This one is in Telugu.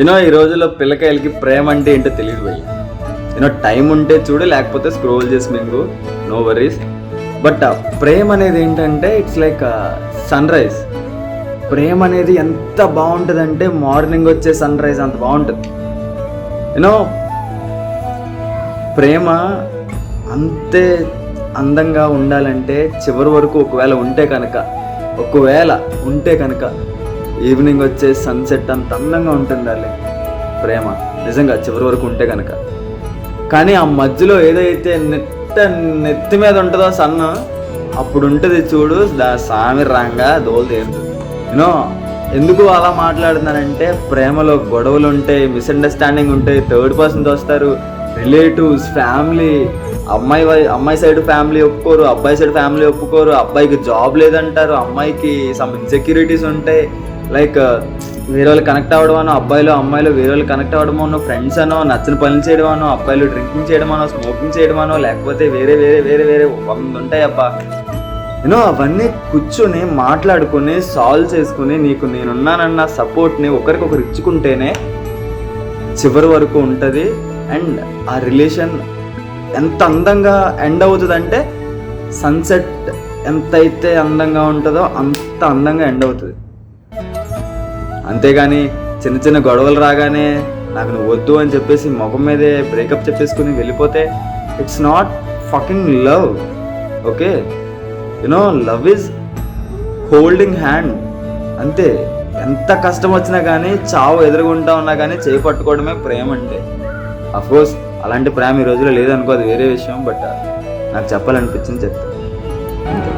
ఈ రోజుల్లో పిల్లకాయలకి ప్రేమ అంటే ఏంటో తెలియదు భయ్య. టైం ఉంటే చూడు, లేకపోతే స్క్రోల్ చేసి మింగు, నో వరీస్. బట్ ప్రేమ అనేది ఏంటంటే ఇట్స్ లైక్ సన్ రైజ్. ప్రేమ అనేది ఎంత బాగుంటుంది అంటే మార్నింగ్ వచ్చే సన్ రైజ్ అంత బాగుంటుంది. ప్రేమ అంతే అందంగా ఉండాలంటే చివరి వరకు ఒకవేళ ఉంటే కనుక ఈవినింగ్ వచ్చే సన్సెట్ అంత అందంగా ఉంటుండాలి ప్రేమ, నిజంగా చివరి వరకు ఉంటే కనుక. కానీ ఆ మధ్యలో ఏదైతే నెత్తి మీద ఉంటుందో సన్ను, అప్పుడు ఉంటుంది చూడు, సామి రాంగా దోలు తీరుతుంది. ఎందుకు అలా మాట్లాడుతున్నానంటే ప్రేమలో గొడవలు ఉంటాయి, మిస్అండర్స్టాండింగ్ ఉంటాయి, థర్డ్ పర్సన్స్ వస్తారు, రిలేటివ్స్, ఫ్యామిలీ. అమ్మాయి సైడ్ ఫ్యామిలీ ఒప్పుకోరు, అబ్బాయి సైడ్ ఫ్యామిలీ ఒప్పుకోరు, అబ్బాయికి జాబ్ లేదంటారు, అమ్మాయికి సమ్ ఇన్సెక్యూరిటీస్ ఉంటాయి. లైక్ వేరే వాళ్ళు కనెక్ట్ అవ్వడమనో, అమ్మాయిలో వేరే వాళ్ళు కనెక్ట్ అవ్వడమనో, ఫ్రెండ్స్ అనో, నచ్చిన పనులు చేయడమనో, అబ్బాయిలు డ్రింకింగ్ చేయడమనో, స్మోకింగ్ చేయడమనో, లేకపోతే వేరే 100 ఉంటాయి అబ్బా. అవన్నీ కూర్చొని మాట్లాడుకుని సాల్వ్ చేసుకుని నీకు నేనున్నానన్న సపోర్ట్ని ఒకరికొకరు ఇచ్చుకుంటేనే చివరి వరకు ఉంటుంది. అండ్ ఆ రిలేషన్ ఎంత అందంగా ఎండ్ అవుతుందంటే సన్సెట్ ఎంతైతే అందంగా ఉంటుందో అంత అందంగా ఎండ్ అవుతుంది. అంతేగాని చిన్న గొడవలు రాగానే నాకు నువ్వు వద్దు అని చెప్పేసి ముఖం మీదే బ్రేకప్ చెప్పేసుకుని వెళ్ళిపోతే it's not fucking love. Okay, love is holding hand అంతే. ఎంత కష్టం వచ్చినా కానీ, చావు ఎదురుగుంటా ఉన్నా కానీ చేయి పట్టుకోవడమే ప్రేమ అంటే. అఫ్కోర్స్ అలాంటి ప్రేమ ఈ రోజులో లేదనుకో, అది వేరే విషయం. బట్ నాకు చెప్పాలనిపించింది చెప్తాను అంతే.